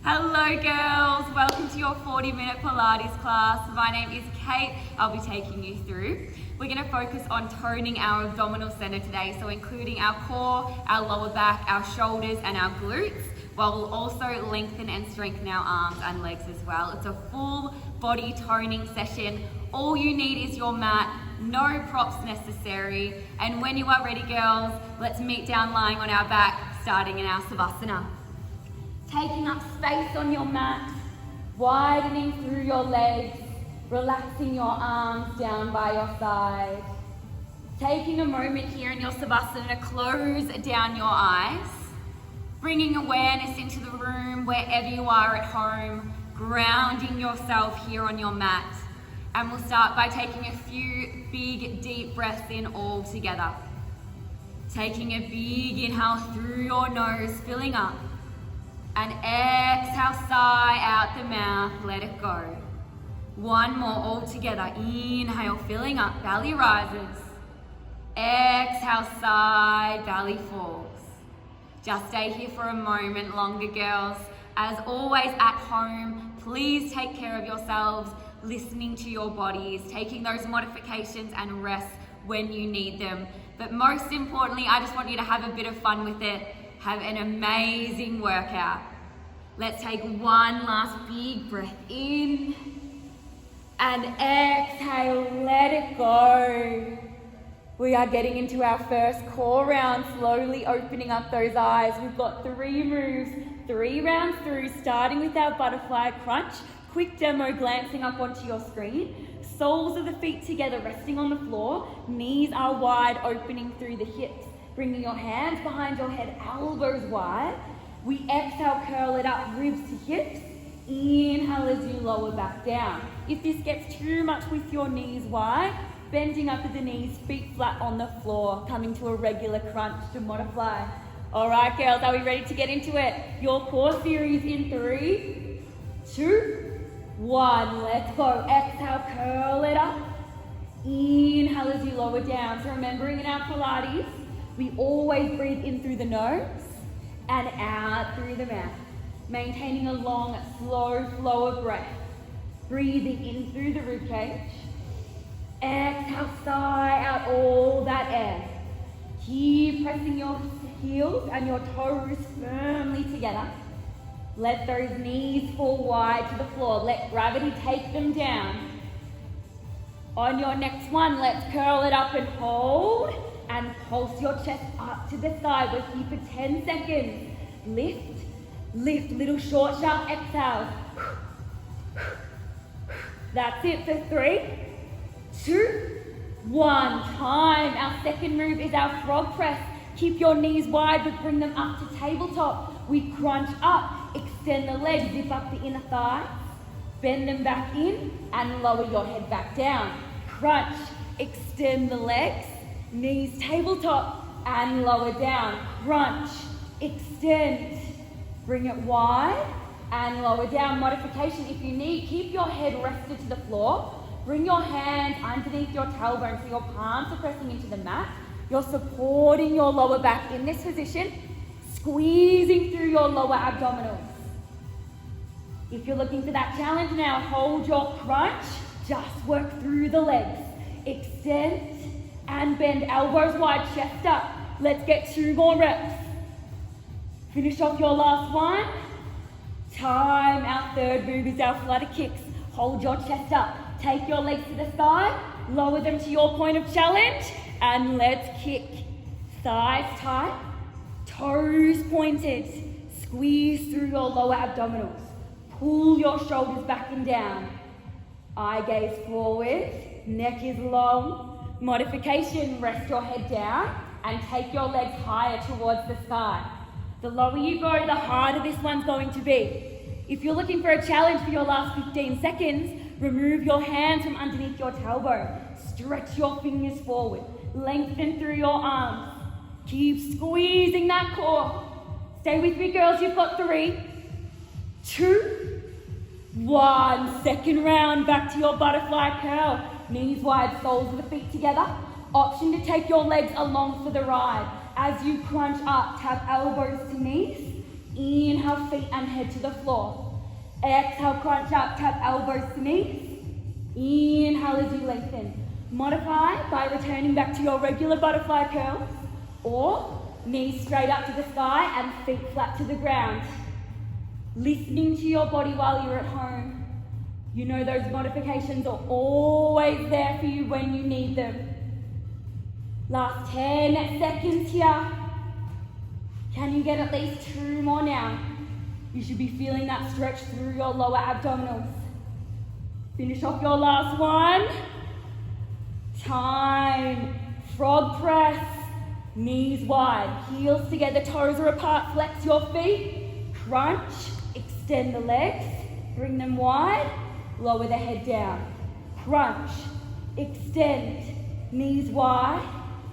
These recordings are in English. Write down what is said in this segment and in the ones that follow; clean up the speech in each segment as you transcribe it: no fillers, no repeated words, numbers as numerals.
Hello girls, welcome to your 40-minute Pilates class. My name is Kate, I'll be taking you through. We're going to focus on toning our abdominal center today, so including our core, our lower back, our shoulders and our glutes, while we'll also lengthen and strengthen our arms and legs as well. It's a full body toning session. All you need is your mat, no props necessary. And when you are ready girls, let's meet down lying on our back, starting in our Savasana. Taking up space on your mat, widening through your legs, relaxing your arms down by your side. Taking a moment here in your Savasana to close down your eyes, bringing awareness into the room wherever you are at home, grounding yourself here on your mat. And we'll start by taking a few big deep breaths in all together. Taking a big inhale through your nose, filling up. And exhale, sigh out the mouth, let it go. One more all together. Inhale, filling up, belly rises. Exhale, sigh, belly falls. Just stay here for a moment longer, girls. As always at home, please take care of yourselves, listening to your bodies, taking those modifications and rest when you need them. But most importantly, I just want you to have a bit of fun with it. Have an amazing workout. Let's take one last big breath in and exhale, let it go. We are getting into our first core round, slowly opening up those eyes. We've got 3 moves, 3 rounds through, starting with our butterfly crunch. Quick demo glancing up onto your screen. Soles of the feet together, resting on the floor. Knees are wide, opening through the hips. Bringing your hands behind your head, elbows wide. We exhale, curl it up, ribs to hips. Inhale as you lower back down. If this gets too much with your knees wide, bending up at the knees, feet flat on the floor, coming to a regular crunch to modify. All right, girls, are we ready to get into it? Your core series in 3, 2, 1. Let's go. Exhale, curl it up. Inhale as you lower down. So remembering in our Pilates, we always breathe in through the nose and out through the mouth, maintaining a long, slow flow of breath. Breathing in through the ribcage. Exhale, sigh out all that air. Keep pressing your heels and your toes firmly together. Let those knees fall wide to the floor. Let gravity take them down. On your next one, let's curl it up and hold. And pulse your chest up to the side. We're here for 10 seconds. Lift, lift, little short, sharp exhales. That's it for 3, 2, 1. Time. Our second move is our frog press. Keep your knees wide, but bring them up to tabletop. We crunch up, extend the legs, zip up the inner thighs, bend them back in, and lower your head back down. Crunch, extend the legs, knees tabletop and lower down. Crunch, extend, bring it wide and lower down. Modification if you need, keep your head rested to the floor. Bring your hands underneath your tailbone so your palms are pressing into the mat. You're supporting your lower back in this position, squeezing through your lower abdominals. If you're looking for that challenge now, hold your crunch, just work through the legs. Extend and bend, elbows wide, chest up. Let's get 2 more reps. Finish off your last one. Time. Our third move is our flutter kicks. Hold your chest up. Take your legs to the side. Lower them to your point of challenge. And let's kick. Thighs tight. Toes pointed. Squeeze through your lower abdominals. Pull your shoulders back and down. Eye gaze forward. Neck is long. Modification, rest your head down and take your legs higher towards the sky. The lower you go, the harder this one's going to be. If you're looking for a challenge for your last 15 seconds, remove your hands from underneath your tailbone. Stretch your fingers forward. Lengthen through your arms. Keep squeezing that core. Stay with me, girls. You've got 3, 2, 1. Second round, back to your butterfly curl. Knees wide, soles of the feet together. Option to take your legs along for the ride. As you crunch up, tap elbows to knees. Inhale, feet and head to the floor. Exhale, crunch up, tap elbows to knees. Inhale as you lengthen. Modify by returning back to your regular butterfly curls, or knees straight up to the sky and feet flat to the ground. Listening to your body while you're at home. You know those modifications are always there for you when you need them. Last 10 seconds here. Can you get at least 2 more now? You should be feeling that stretch through your lower abdominals. Finish off your last one. Time. Frog press. Knees wide. Heels together, toes are apart. Flex your feet. Crunch. Extend the legs. Bring them wide. Lower the head down. Crunch. Extend. Knees wide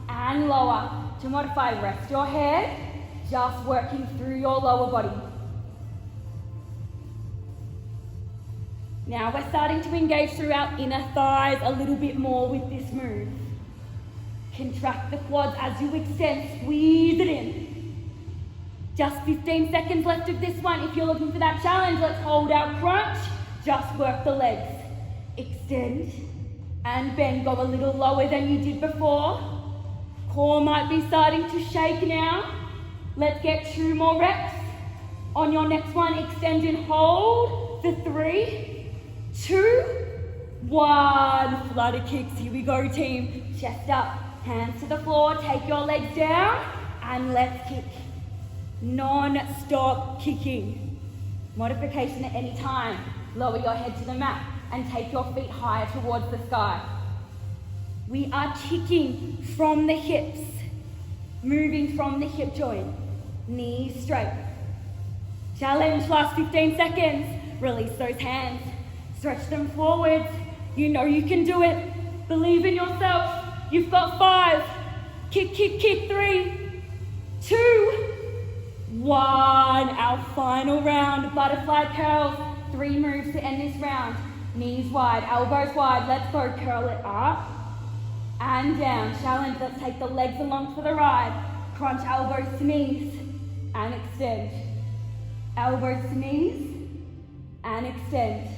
and lower. To modify, rest your head. Just working through your lower body. Now we're starting to engage through our inner thighs a little bit more with this move. Contract the quads as you extend, squeeze it in. Just 15 seconds left of this one. If you're looking for that challenge, let's hold our crunch. Just work the legs. Extend and bend. Go a little lower than you did before. Core might be starting to shake now. Let's get 2 more reps. On your next one, extend and hold for 3, 2, 1. Flutter kicks. Here we go, team. Chest up, hands to the floor. Take your legs down and let's kick. Non-stop kicking. Modification at any time. Lower your head to the mat and take your feet higher towards the sky. We are kicking from the hips, moving from the hip joint. Knees straight. Challenge, last 15 seconds. Release those hands. Stretch them forwards. You know you can do it. Believe in yourself. You've got 5. Kick, kick, kick. 3, 2, 1. Our final round. Butterfly curls. 3 moves to end this round. Knees wide, elbows wide. Let's go. Curl it up and down. Challenge. Let's take the legs along for the ride. Crunch elbows to knees and extend. Elbows to knees and extend.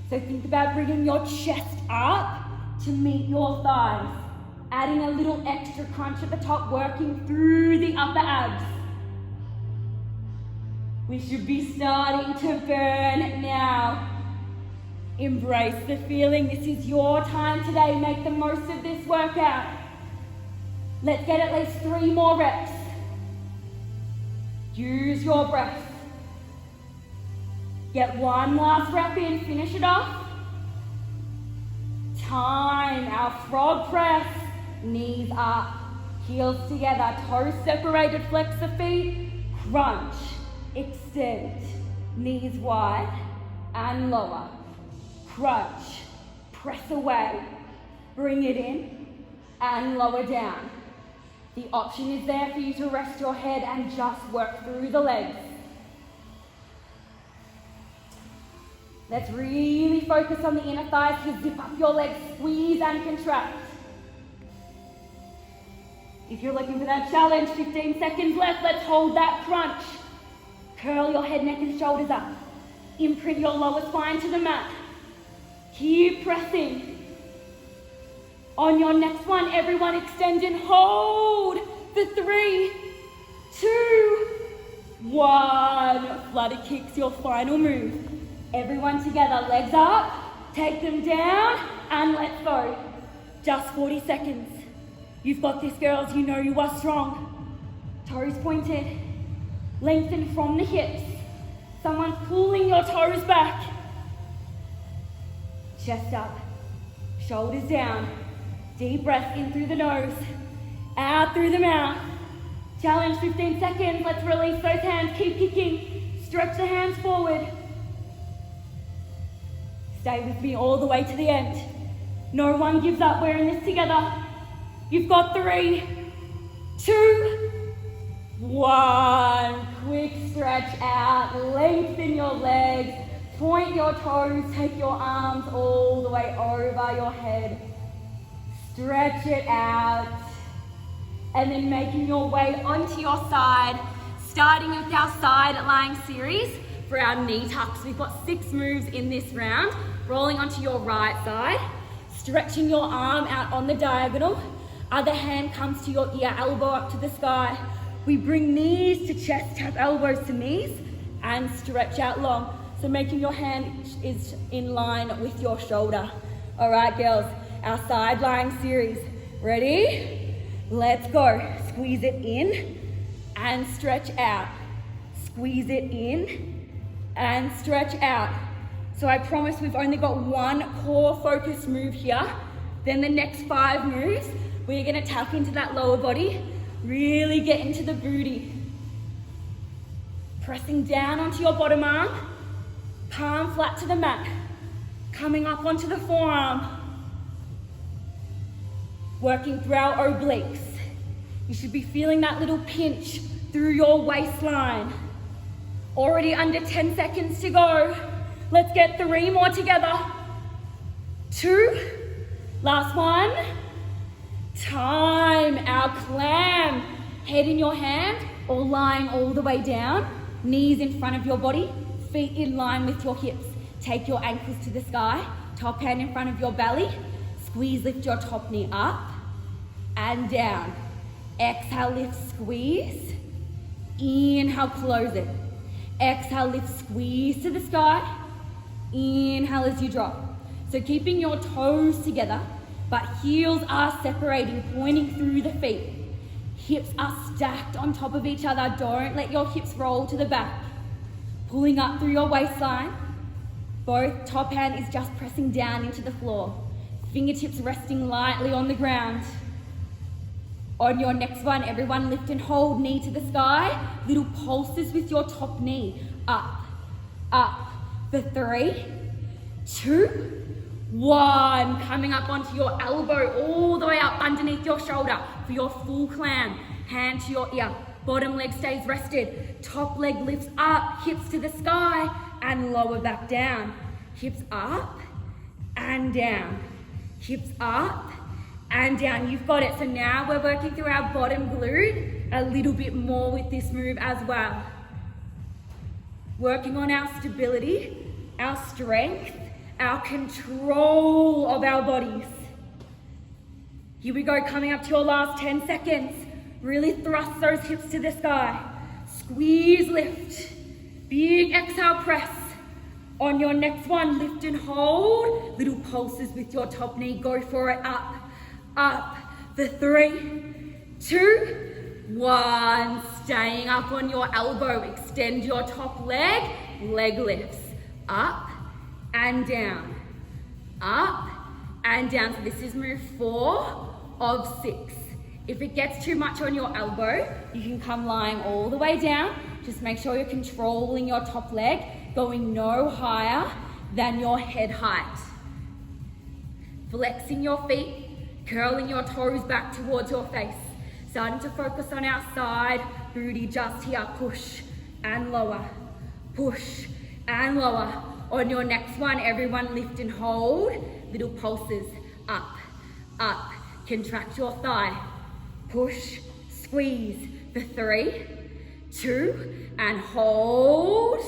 So think about bringing your chest up to meet your thighs. Adding a little extra crunch at the top, working through the upper abs. We should be starting to burn now. Embrace the feeling. This is your time today. Make the most of this workout. Let's get at least 3 more reps. Use your breath. Get 1 last rep in. Finish it off. Time. Our frog press. Knees up. Heels together. Toes separated. Flex the feet. Crunch. Extend. Knees wide and lower. Crunch. Press away. Bring it in and lower down. The option is there for you to rest your head and just work through the legs. Let's really focus on the inner thighs. You zip up your legs, squeeze and contract. If you're looking for that challenge, 15 seconds left. Let's hold that crunch. Curl your head, neck and shoulders up. Imprint your lower spine to the mat. Keep pressing. On your next one, everyone extend and hold for 3, 2, 1. Flutter kicks, your final move. Everyone together, legs up, take them down, and let's go. Just 40 seconds. You've got this, girls. You know you are strong. Toes pointed. Lengthen from the hips. Someone's pulling your toes back. Chest up. Shoulders down. Deep breath in through the nose. Out through the mouth. Challenge, 15 seconds. Let's release those hands. Keep kicking. Stretch the hands forward. Stay with me all the way to the end. No one gives up. We're in this together. You've got 3, 2, 1. Quick stretch out. Lengthen your legs. Point your toes. Take your arms all the way over your head. Stretch it out. And then making your way onto your side. Starting with our side lying series for our knee tucks. We've got 6 moves in this round. Rolling onto your right side, stretching your arm out on the diagonal. Other hand comes to your ear, elbow up to the sky. We bring knees to chest, tap elbows to knees, and stretch out long. So making your hand is in line with your shoulder. All right, girls, our side lying series. Ready? Let's go. Squeeze it in and stretch out. Squeeze it in and stretch out. So I promise we've only got 1 core focus move here. Then the next 5 moves, we're gonna tap into that lower body, really get into the booty. Pressing down onto your bottom arm, palm flat to the mat. Coming up onto the forearm. Working through our obliques. You should be feeling that little pinch through your waistline. Already under 10 seconds to go. Let's get 3 more together. 2, last one. Time, our clam. Head in your hand or lying all the way down. Knees in front of your body, feet in line with your hips. Take your ankles to the sky, top hand in front of your belly. Squeeze, lift your top knee up and down. Exhale, lift, squeeze. Inhale, close it. Exhale, lift, squeeze to the sky. Inhale as you drop. So keeping your toes together, but heels are separating, pointing through the feet. Hips are stacked on top of each other. Don't let your hips roll to the back. Pulling up through your waistline. Both top hand is just pressing down into the floor. Fingertips resting lightly on the ground. On your next one, everyone lift and hold, knee to the sky. Little pulses with your top knee. Up, up. For 3, 2, 1. Coming up onto your elbow, all the way up underneath your shoulder for your full clam. Hand to your ear. Bottom leg stays rested. Top leg lifts up, hips to the sky, and lower back down. Hips up and down. Hips up and down. You've got it. So now we're working through our bottom glute a little bit more with this move as well. Working on our stability, our strength, our control of our bodies. Here we go, coming up to your last 10 seconds. Really thrust those hips to the sky. Squeeze, lift. Big exhale, press. On your next one, lift and hold. Little pulses with your top knee. Go for it. Up, up. For 3, 2, 1. Staying up on your elbow. Extend your top leg. Leg lifts. Up and down. Up and down. So this is move 4 of 6. If it gets too much on your elbow, you can come lying all the way down. Just make sure you're controlling your top leg, going no higher than your head height. Flexing your feet, curling your toes back towards your face. Starting to focus on our side booty just here. Push and lower. Push and lower. On your next one, everyone lift and hold. Little pulses. Up, up. Contract your thigh. Push, squeeze. For 3, 2, and hold.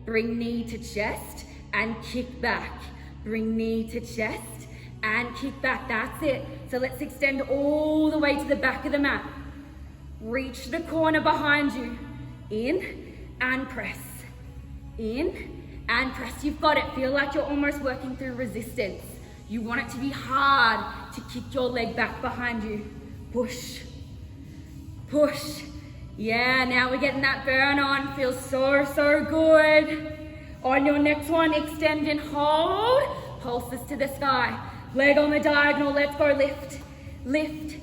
Bring knee to chest and kick back. Bring knee to chest and kick back. That's it. So let's extend all the way to the back of the mat. Reach the corner behind you. In and press. In and press. You've got it. Feel like you're almost working through resistance. You want it to be hard to kick your leg back behind you. Push. Push. Yeah, now we're getting that burn on. Feels so, so good. On your next one, extend and hold. Pulses to the sky. Leg on the diagonal. Let's go. Lift. Lift.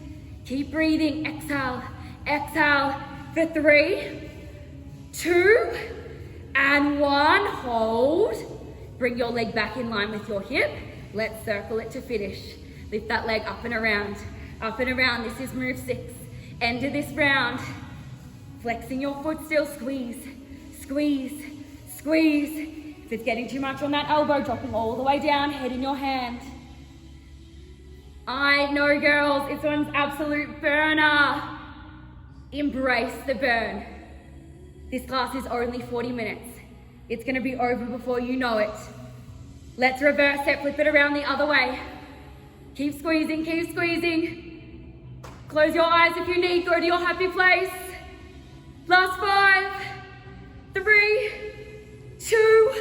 Keep breathing. Exhale. Exhale. For 3, 2, and 1. Hold. Bring your leg back in line with your hip. Let's circle it to finish. Lift that leg up and around. Up and around. This is move 6. End of this round. Flexing your foot still. Squeeze. Squeeze. Squeeze. If it's getting too much on that elbow, dropping all the way down, head in your hand. I know, girls, it's one's absolute burner. Embrace the burn. This class is only 40 minutes. It's gonna be over before you know it. Let's reverse it, flip it around the other way. Keep squeezing, keep squeezing. Close your eyes if you need, go to your happy place. Last 5, 3, 2,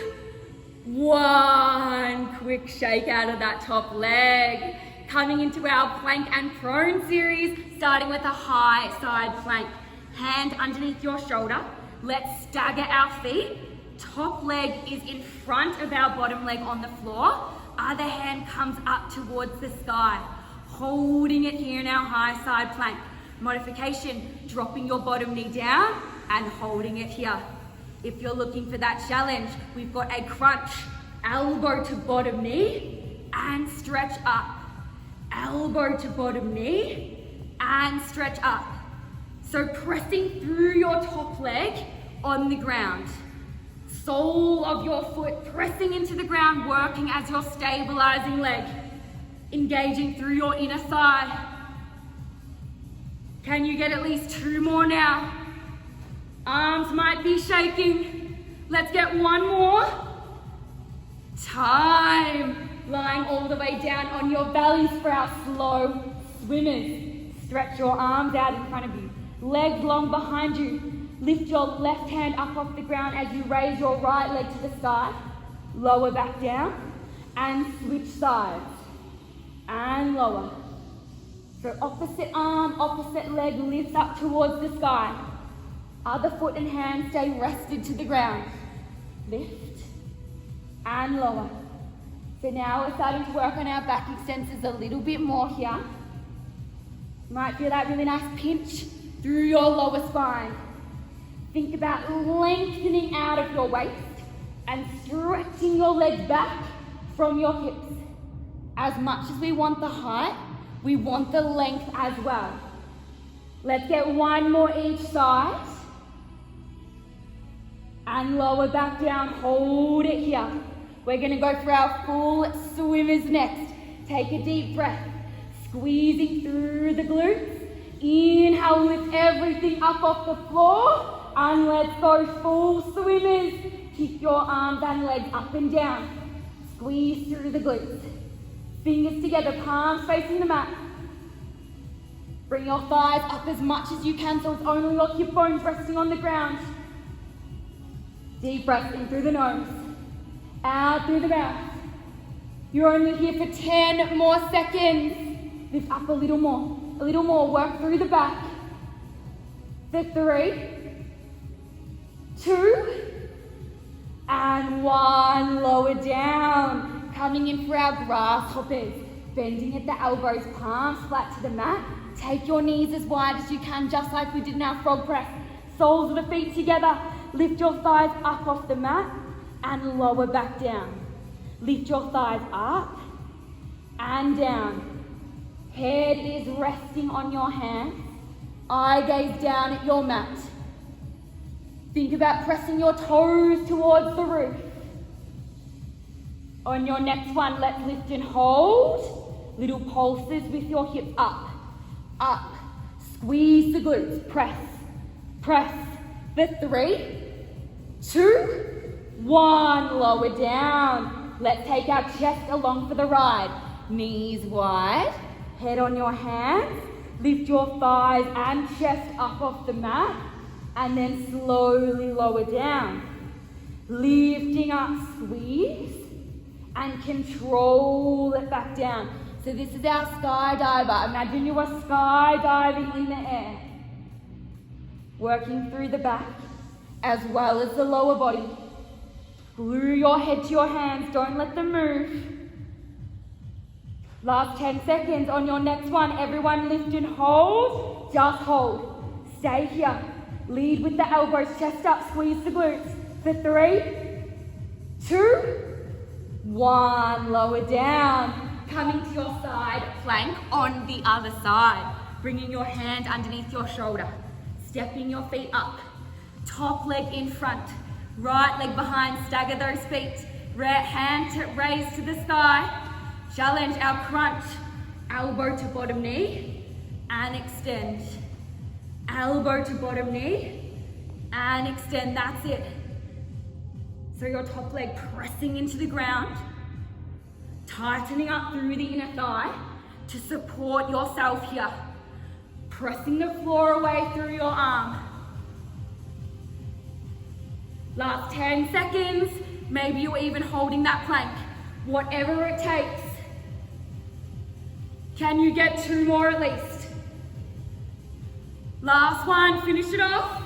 1. Quick shake out of that top leg. Coming into our plank and prone series, starting with a high side plank. Hand underneath your shoulder. Let's stagger our feet. Top leg is in front of our bottom leg on the floor. Other hand comes up towards the sky. Holding it here in our high side plank. Modification, dropping your bottom knee down and holding it here. If you're looking for that challenge, we've got a crunch. Elbow to bottom knee and stretch up. Elbow to bottom knee and stretch up. So pressing through your top leg on the ground. Sole of your foot pressing into the ground, working as your stabilizing leg. Engaging through your inner thigh. Can you get at least 2 more now? Arms might be shaking. Let's get 1 more. Time. Lying all the way down on your belly for our slow swimmers. Stretch your arms out in front of you. Legs long behind you. Lift your left hand up off the ground as you raise your right leg to the sky. Lower back down and switch sides. And lower. So opposite arm, opposite leg lifts up towards the sky. Other foot and hand stay rested to the ground. Lift and lower. So now we're starting to work on our back extensors a little bit more here. You might feel that really nice pinch through your lower spine. Think about lengthening out of your waist and stretching your legs back from your hips. As much as we want the height, we want the length as well. Let's get 1 more each side. And lower back down, hold it here. We're gonna go for our full swimmers next. Take a deep breath, squeezing through the glutes. Inhale, lift everything up off the floor. And let's go full swimmers. Kick your arms and legs up and down. Squeeze through the glutes. Fingers together, palms facing the mat. Bring your thighs up as much as you can so it's only your hip bones resting on the ground. Deep breath in through the nose, out through the mouth. You're only here for 10 more seconds. Lift up a little more, work through the back. For 3, 2, and 1. Lower down. Coming in for our grasshoppers. Bending at the elbows, palms flat to the mat. Take your knees as wide as you can, just like we did in our frog press. Soles of the feet together. Lift your thighs up off the mat and lower back down. Lift your thighs up and down. Head is resting on your hands. Eye gaze down at your mat. Think about pressing your toes towards the roof. On your next one, let's lift and hold. Little pulses with your hips up, up. Squeeze the glutes, press, press. For 3, 2, 1. Lower down. Let's take our chest along for the ride. Knees wide, head on your hands. Lift your thighs and chest up off the mat. And then slowly lower down. Lifting up, squeeze. And control it back down. So this is our skydiver. Imagine you are skydiving in the air. Working through the back as well as the lower body. Glue your head to your hands, don't let them move. Last 10 seconds. On your next one, everyone lift and hold. Just hold. Stay here. Lead with the elbows, chest up, squeeze the glutes. For 3, 2, 1. Lower down. Coming to your side plank on the other side. Bringing your hand underneath your shoulder. Stepping your feet up. Top leg in front. Right leg behind. Stagger those feet. Hand raised to the sky. Challenge our crunch. Elbow to bottom knee. And extend. Elbow to bottom knee. and extend, that's it. So your top leg pressing into the ground, tightening up through the inner thigh to support yourself here. Pressing the floor away through your arm. Last 10 seconds, maybe you're even holding that plank. Whatever it takes. Can you get 2 more at least? Last one, finish it off.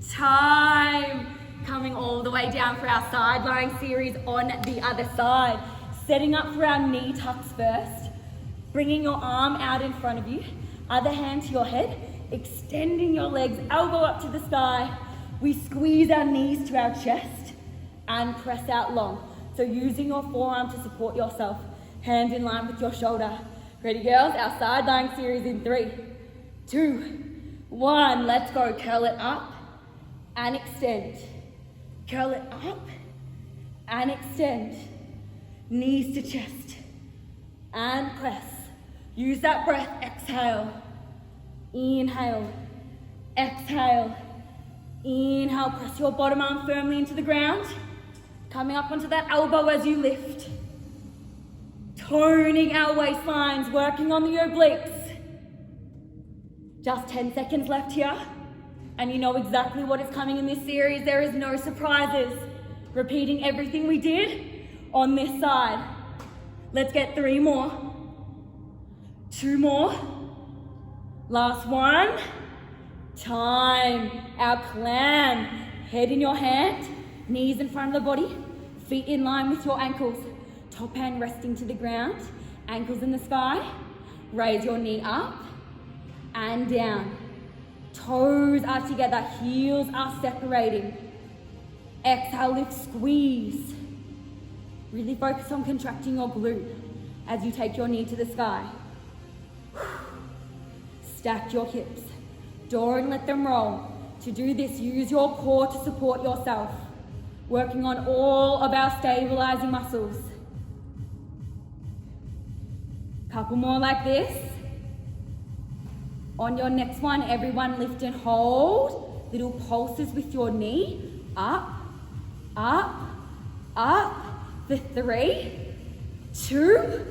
Time. Coming all the way down for our side lying series on the other side. Setting up for our knee tucks first. Bringing your arm out in front of you. Other hand to your head. Extending your legs, elbow up to the sky. We squeeze our knees to our chest and press out long. So using your forearm to support yourself. Hand in line with your shoulder. Ready, girls? Our side lying series in 3, 2, 1. Let's go. Curl it up and extend. Curl it up and extend. Knees to chest and press. Use that breath. Exhale. Inhale. Exhale. Inhale. Press your bottom arm firmly into the ground. Coming up onto that elbow as you lift. Toning our waistlines, working on the obliques. Just 10 seconds left here. And you know exactly what is coming in this series. There is no surprises. Repeating everything we did on this side. Let's get 3 more. 2 more. Last one. Time. Our clam. Head in your hand. Knees in front of the body. Feet in line with your ankles. Top hand resting to the ground. Ankles in the sky. Raise your knee up and down. Toes are together, heels are separating. Exhale, lift, squeeze. Really focus on contracting your glute as you take your knee to the sky. Stack your hips. Don't let them roll. To do this, use your core to support yourself. Working on all of our stabilizing muscles. Couple more like this. On your next one, everyone lift and hold. Little pulses with your knee. Up, up, up. For 3, 2,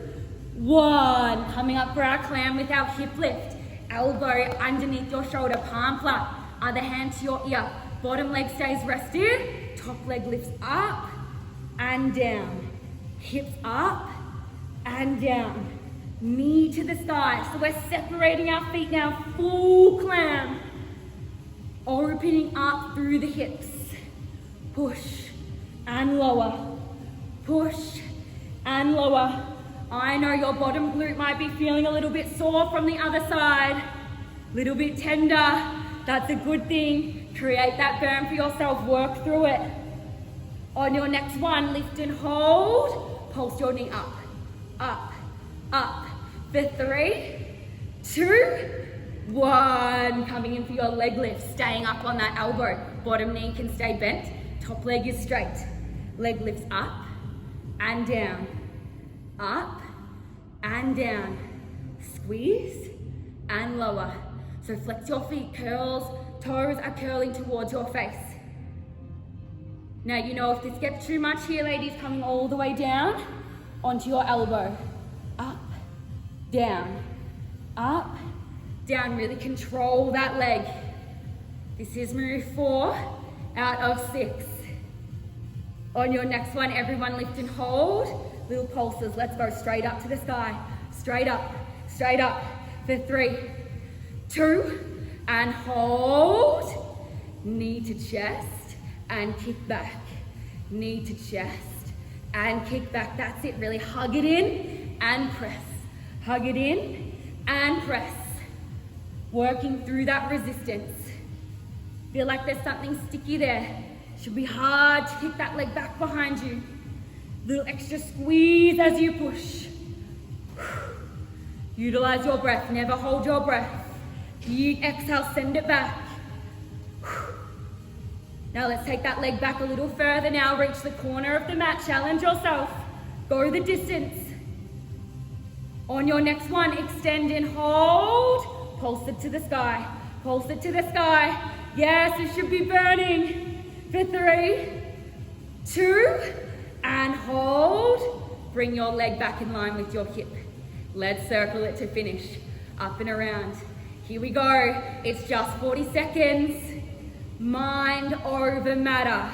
1. Coming up for our clam with our hip lift. Elbow underneath your shoulder, palm flat. Other hand to your ear. Bottom leg stays rested. Top leg lifts up and down. Hips up and down. Knee to the sky. So we're separating our feet now, full clam. Opening up through the hips. Push and lower. Push and lower. I know your bottom glute might be feeling a little bit sore from the other side. Little bit tender. That's a good thing. Create that burn for yourself. Work through it. On your next one, lift and hold. Pulse your knee up, up, up. For 3, 2, 1. Coming in for your leg lift. Staying up on that elbow. Bottom knee can stay bent. Top leg is straight. Leg lifts up and down. Up and down. Squeeze and lower. So flex your feet. Curls. Toes are curling towards your face. Now you know if this gets too much here, ladies, coming all the way down onto your elbow. Up, down, up, down. Really control that leg. This is move 4 out of 6. On your next one, everyone lift and hold. Little pulses. Let's go straight up to the sky. Straight up, straight up. For 3, 2, and hold. Knee to chest and kick back. Knee to chest and kick back. That's it. Really hug it in and press. Hug it in and press. Working through that resistance. Feel like there's something sticky there. Should be hard to kick that leg back behind you. Little extra squeeze as you push. Utilize your breath. Never hold your breath. You exhale, send it back. Now let's take that leg back a little further now. Reach the corner of the mat. Challenge yourself. Go the distance. On your next one, extend and hold. Pulse it to the sky. Pulse it to the sky. Yes, it should be burning. For 3, 2, and hold. Bring your leg back in line with your hip. Let's circle it to finish. Up and around. Here we go. It's just 40 seconds. Mind over matter.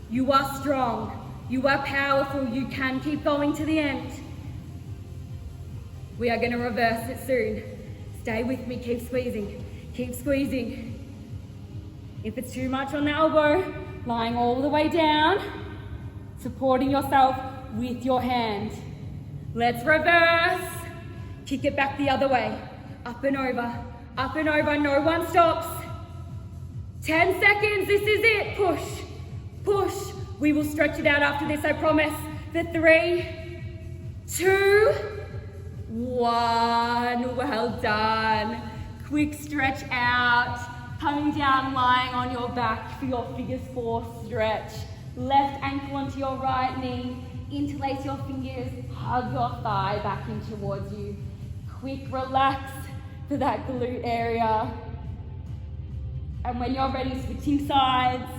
You are strong. You are powerful. You can keep going to the end. We are going to reverse it soon. Stay with me. Keep squeezing. Keep squeezing. If it's too much on the elbow, lying all the way down, supporting yourself with your hand. Let's reverse. Kick it back the other way. Up and over. Up and over. No one stops. 10 seconds. This is it. Push. Push. We will stretch it out after this, I promise. For 3, 2, 1. Well done. Quick stretch out. Coming down, lying on your back for your figures 4 stretch. Left ankle onto your right knee. Interlace your fingers. Hug your thigh back in towards you. Quick relax for that glute area. And when you're ready, switching sides.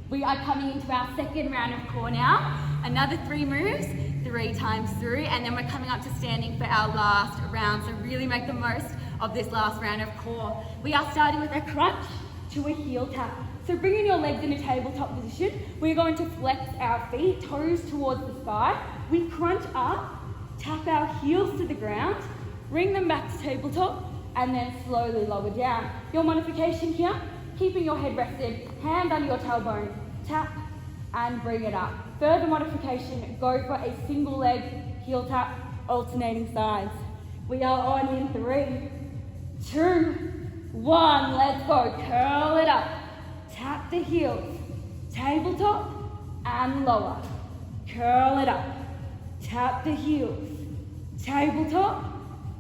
We are coming into our second round of core now. Another 3 moves, 3 times through, and then we're coming up to standing for our last round. So really make the most of this last round of core. We are starting with a crunch to a heel tap. So bringing your legs in a tabletop position, we're going to flex our feet, toes towards the sky. We crunch up, tap our heels to the ground, bring them back to tabletop, and then slowly lower down. Your modification here, keeping your head rested, hand under your tailbone, tap and bring it up. Further modification, go for a single leg heel tap, alternating sides. We are on in 3, 2, 1, let's go. Curl it up, tap the heels, tabletop and lower. Curl it up, tap the heels, tabletop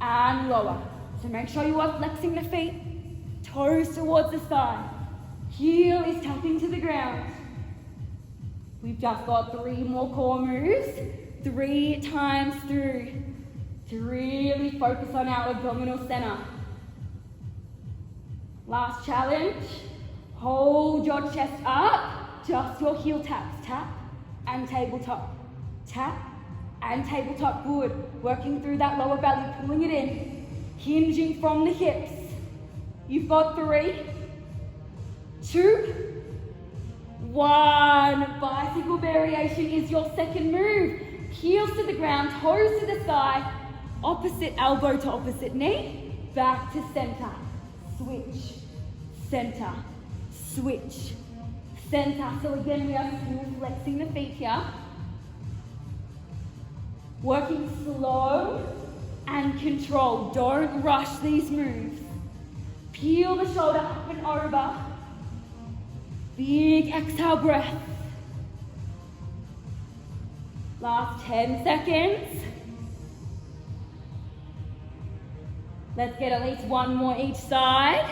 and lower. So make sure you are flexing the feet, toes towards the sky. Heel is tapping to the ground. We've just got 3 more core moves, 3 times through, to really focus on our abdominal center. Last challenge, hold your chest up, just your heel taps, tap and tabletop, tap and tabletop, good. Working through that lower belly, pulling it in, hinging from the hips. You've got 3, 2, 1. Bicycle variation is your second move. Heels to the ground, toes to the sky, opposite elbow to opposite knee, back to center. Switch, center, switch, center. So again, we are still flexing the feet here. Working slow and controlled. Don't rush these moves. Peel the shoulder up and over. Big exhale breath. Last 10 seconds. Let's get at least 1 more each side.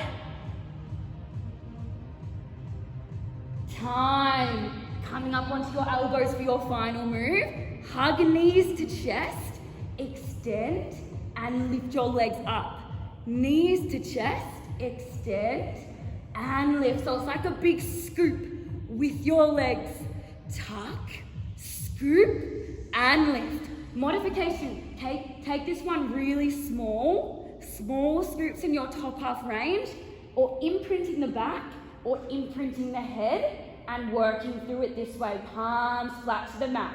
Time. Coming up onto your elbows for your final move. Hug knees to chest. Extend and lift your legs up. Knees to chest. Extend and lift. So it's like a big scoop with your legs. Tuck, scoop, and lift. Modification, take this one really small scoops in your top half range, or imprinting the back, or imprinting the head, and working through it this way, palms flat to the mat.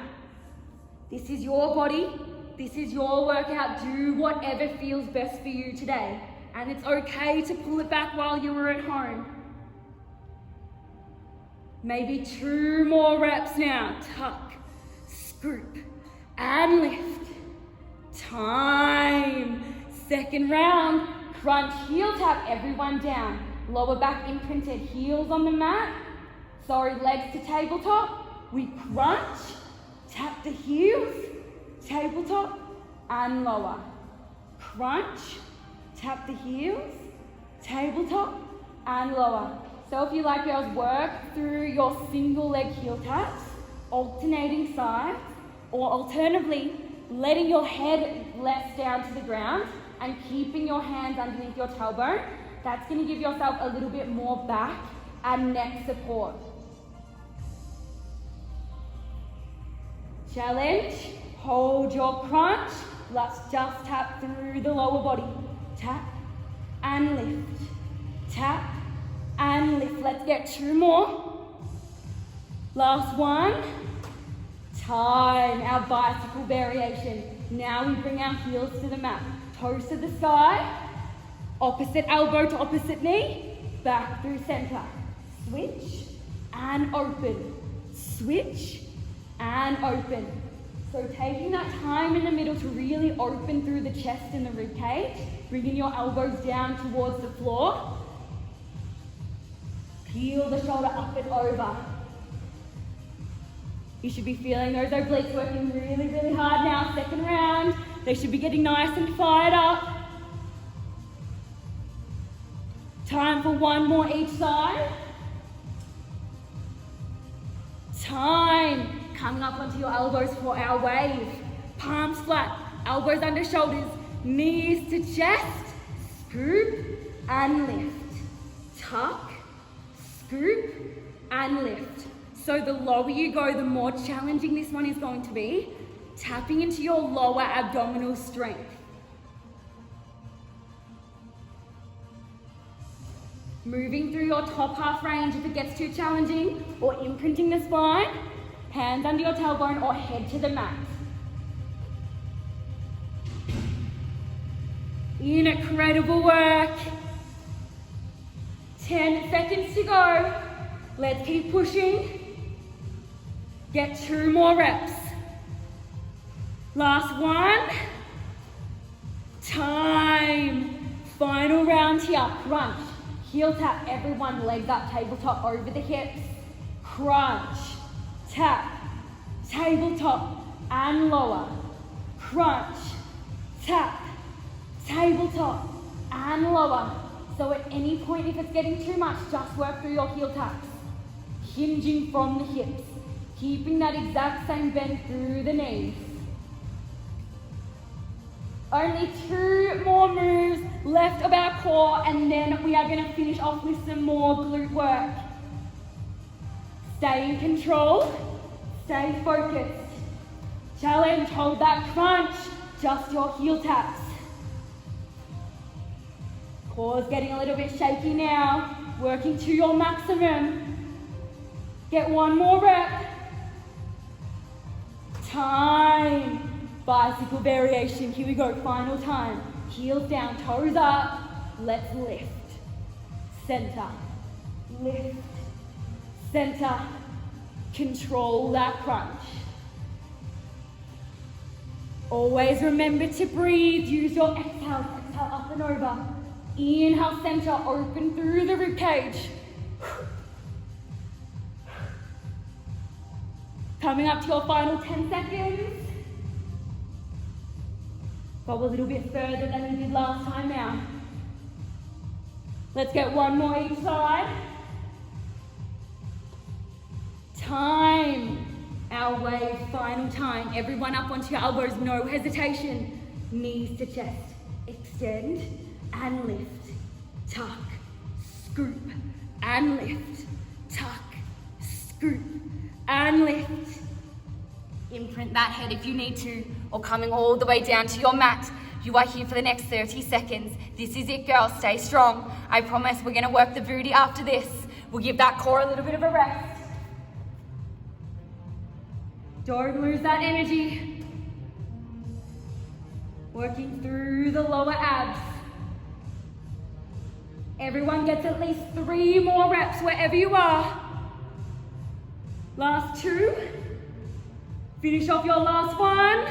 This is your body, this is your workout. Do whatever feels best for you today. And it's okay to pull it back while you were at home. Maybe 2 more reps now. Tuck, scoop, and lift. Time. Second round. Crunch, heel tap, everyone down. Lower back imprinted, heels on the mat. Sorry, legs to tabletop. We crunch, tap the heels, tabletop, and lower. Crunch, tap the heels, tabletop, and lower. So if you like, girls, work through your single leg heel taps, alternating sides, or alternatively, letting your head less down to the ground and keeping your hands underneath your tailbone. That's going to give yourself a little bit more back and neck support. Challenge, hold your crunch. Let's just tap through the lower body. Tap and lift. Tap and lift. Let's get 2 more. Last one. Time, our bicycle variation. Now we bring our heels to the mat. Toes to the sky. Opposite elbow to opposite knee. Back through center. Switch and open. Switch and open. So taking that time in the middle to really open through the chest and the rib cage, bringing your elbows down towards the floor. Peel the shoulder up and over. You should be feeling those obliques working really, really hard now. Second round. They should be getting nice and fired up. Time for 1 more each side. Time. Coming up onto your elbows for our wave. Palms flat, elbows under shoulders, knees to chest. Scoop and lift. Tuck, scoop and lift. So the lower you go, the more challenging this one is going to be. Tapping into your lower abdominal strength. Moving through your top half range if it gets too challenging, or imprinting the spine. Hands under your tailbone or head to the mat. Incredible work. 10 seconds to go. Let's keep pushing. Get 2 more reps. Last one. Time. Final round here. Crunch. Heel tap, everyone. Legs up, tabletop over the hips. Crunch. Tap, tabletop and lower. Crunch, tap, tabletop and lower. So at any point if it's getting too much, just work through your heel taps. Hinging from the hips. Keeping that exact same bend through the knees. Only 2 more moves left of our core, and then we are going to finish off with some more glute work. Stay in control, stay focused. Challenge, hold that crunch, just your heel taps. Core's getting a little bit shaky now, working to your maximum. Get 1 more rep. Time. Bicycle variation, here we go, final time. Heels down, toes up, let's lift. Center, lift. Center, control that crunch. Always remember to breathe, use your exhale, exhale up and over. Inhale, center, open through the rib cage. Coming up to your final 10 seconds. Go a little bit further than you did last time now. Let's get 1 more each side. Time. Our wave, final time. Everyone up onto your elbows, no hesitation. Knees to chest. Extend and lift. Tuck, scoop and lift. Tuck, scoop and lift. Imprint that head if you need to, or coming all the way down to your mat. You are here for the next 30 seconds. This is it, girls. Stay strong. I promise we're going to work the booty after this. We'll give that core a little bit of a rest. Don't lose that energy. Working through the lower abs. Everyone gets at least 3 more reps wherever you are. Last 2. Finish off your last one.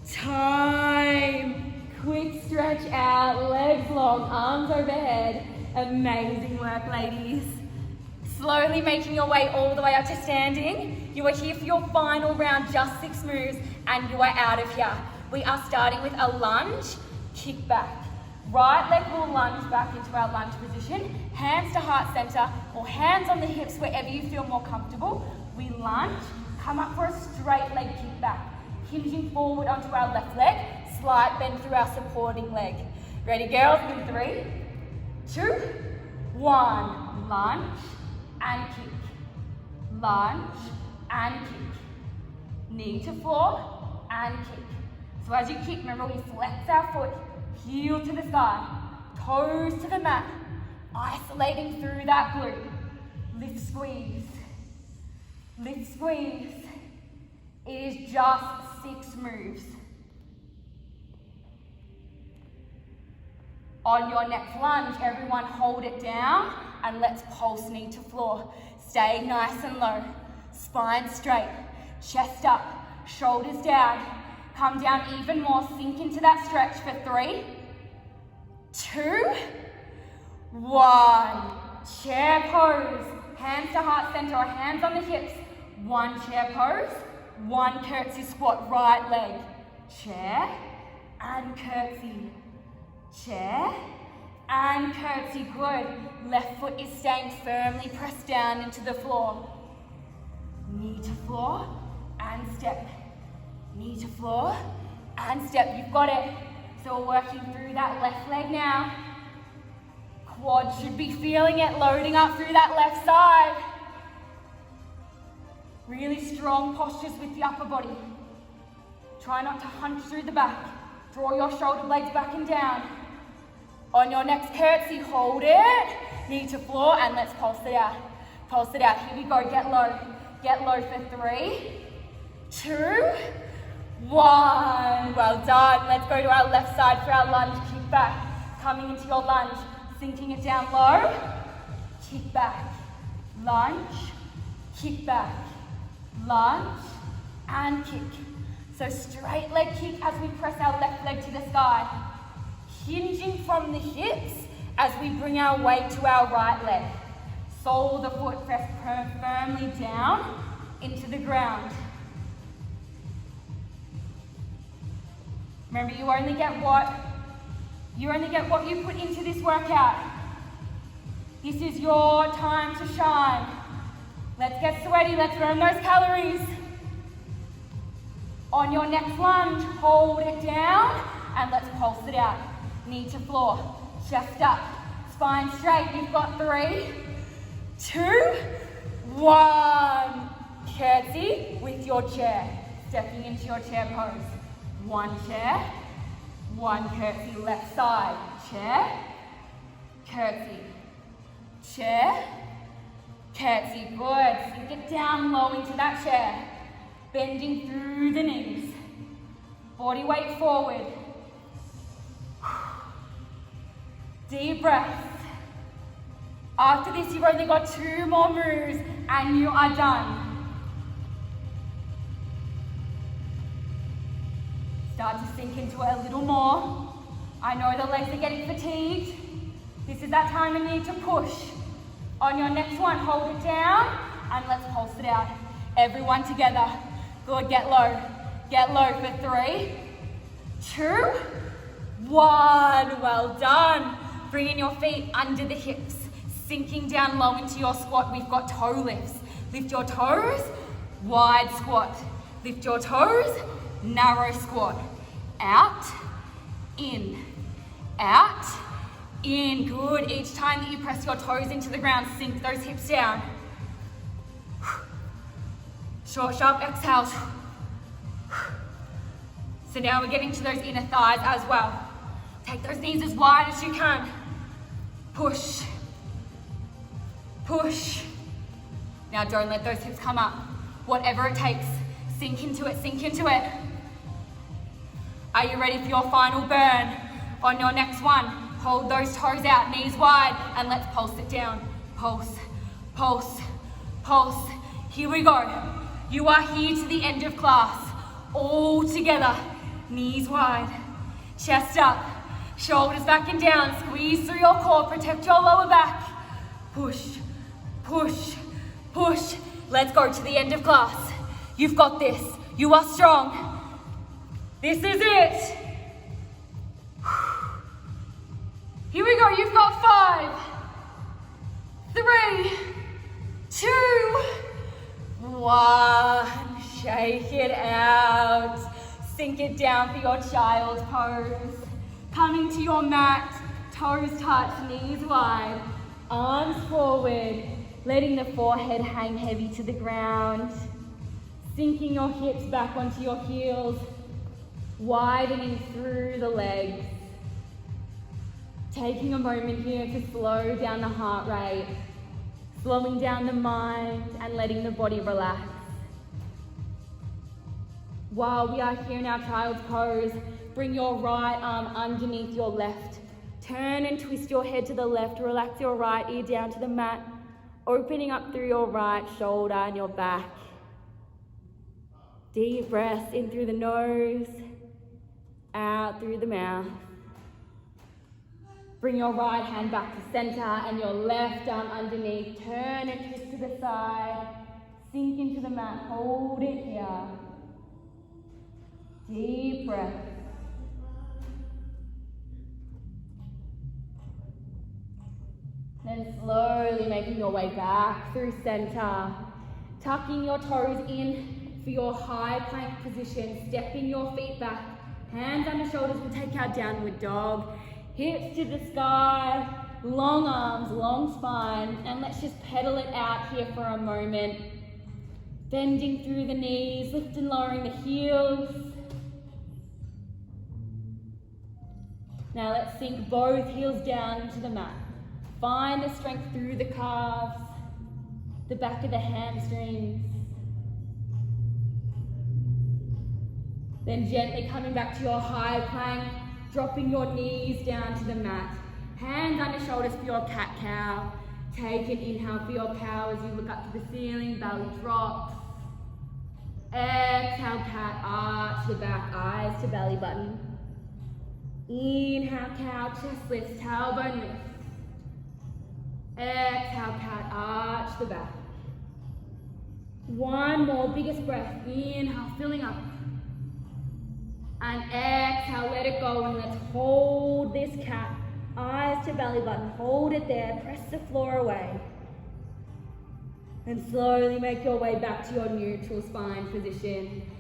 Time. Quick stretch out, legs long, arms overhead. Amazing work, ladies. Slowly making your way all the way up to standing. You are here for your final round, just 6 moves, and you are out of here. We are starting with a lunge, kick back. Right leg will lunge back into our lunge position. Hands to heart center, or hands on the hips wherever you feel more comfortable. We lunge, come up for a straight leg kick back. Hinging forward onto our left leg, slight bend through our supporting leg. Ready, girls? In 3, 2, 1. Lunge and kick. Lunge and kick. Knee to floor and kick. So as you kick, remember we flex our foot, heel to the sky, toes to the mat, isolating through that glute. Lift, squeeze. Lift, squeeze. It is just 6 moves. On your next lunge, everyone hold it down and let's pulse knee to floor. Stay nice and low. Spine straight, chest up, shoulders down. Come down even more, sink into that stretch for 3, 2, 1. Chair pose, hands to heart center or hands on the hips. 1 chair pose, 1 curtsy squat, right leg. Chair and curtsy. Chair and curtsy, good. Left foot is staying firmly pressed down into the floor. Knee to floor and step. Knee to floor and step, you've got it. So we're working through that left leg now. Quad should be feeling it, loading up through that left side. Really strong postures with the upper body. Try not to hunch through the back. Draw your shoulder blades back and down. On your next curtsy, hold it. Knee to floor and let's pulse it out. Pulse it out, here we go, get low. Get low for 3, 2, 1. Well done. Let's go to our left side for our lunge. Kick back. Coming into your lunge. Sinking it down low. Kick back. Lunge. Kick back. Lunge. And kick. So straight leg kick as we press our left leg to the sky. Hinging from the hips as we bring our weight to our right leg. Sole of the foot press firmly down into the ground. Remember, you only get what you put into this workout. This is your time to shine. Let's get sweaty, let's burn those calories. On your next lunge, hold it down and let's pulse it out. Knee to floor, chest up, spine straight. You've got 3, 2, 1. Curtsy with your chair. Stepping into your chair pose. 1 chair, 1 curtsy, left side. Chair, curtsy, chair, curtsy. Good. Sink it down low into that chair. Bending through the knees. Body weight forward. Deep breath. After this, you've only got 2 more moves and you are done. Start to sink into it a little more. I know the legs are getting fatigued. This is that time you need to push. On your next one, hold it down and let's pulse it out. Everyone together. Good, get low. Get low for 3, 2, 1. Well done. Bringing your feet under the hips. Sinking down low into your squat. We've got toe lifts. Lift your toes, wide squat. Lift your toes, narrow squat. Out, in, out, in. Good. Each time that you press your toes into the ground, sink those hips down. Short, sharp exhales. So now we're getting to those inner thighs as well. Take those knees as wide as you can. Push, push. Now don't let those hips come up. Whatever it takes, sink into it, sink into it. Are you ready for your final burn? On your next one, hold those toes out, knees wide, and let's pulse it down. Pulse, pulse, pulse. Here we go. You are here to the end of class. All together, knees wide, chest up, shoulders back and down. Squeeze through your core, protect your lower back. Push, push, push. Let's go to the end of class. You've got this. You are strong. This is it. Here we go. You've got 5, 3, 2, 1. Shake it out. Sink it down for your child's pose. Coming to your mat, toes touch, knees wide, arms forward, letting the forehead hang heavy to the ground. Sinking your hips back onto your heels, widening through the legs. Taking a moment here to slow down the heart rate, slowing down the mind and letting the body relax. While we are here in our child's pose, bring your right arm underneath your left. Turn and twist your head to the left, relax your right ear down to the mat, opening up through your right shoulder and your back. Deep breaths in through the nose, out through the mouth. Bring your right hand back to center and your left arm underneath. Turn and twist to the side. Sink into the mat, hold it here. Deep breath. Then slowly making your way back through center. Tucking your toes in for your high plank position. Stepping your feet back. Hands under shoulders, we'll take our downward dog. Hips to the sky, long arms, long spine, and let's just pedal it out here for a moment. Bending through the knees, lift and lowering the heels. Now let's sink both heels down into the mat. Find the strength through the calves, the back of the hamstrings. Then gently coming back to your high plank, dropping your knees down to the mat. Hands under shoulders for your cat-cow. Take an inhale for your cow as you look up to the ceiling, belly drops. Exhale, cat, arch the back, eyes to belly button. Inhale, cow, chest lifts, tailbone lifts. Exhale, cat, arch the back. One more, biggest breath. Inhale, filling up. And exhale, let it go, and let's hold this cat. Eyes to belly button, hold it there, press the floor away. And slowly make your way back to your neutral spine position.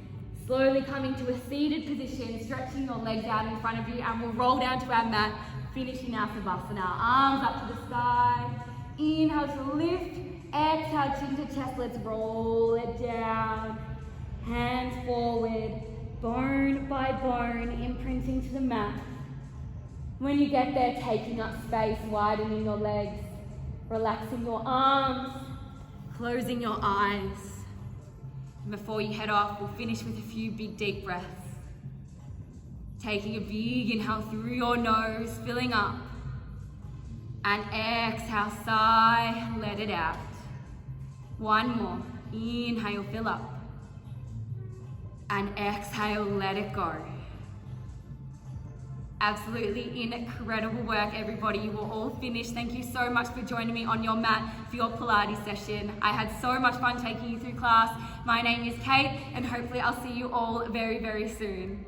Slowly coming to a seated position, stretching your legs out in front of you, and we'll roll down to our mat, finishing our Savasana. Arms up to the sky. Inhale to lift, exhale, chin to chest, let's roll it down. Hands forward. Bone by bone, imprinting to the mat. When you get there, taking up space, widening your legs, relaxing your arms, closing your eyes. And before you head off, we'll finish with a few big deep breaths. Taking a big inhale through your nose, filling up. And exhale, sigh, let it out. One more, inhale, fill up. And exhale, let it go. Absolutely incredible work, everybody. You will all finish. Thank you so much for joining me on your mat for your Pilates session. I had so much fun taking you through class. My name is Kate, and hopefully I'll see you all very, very soon.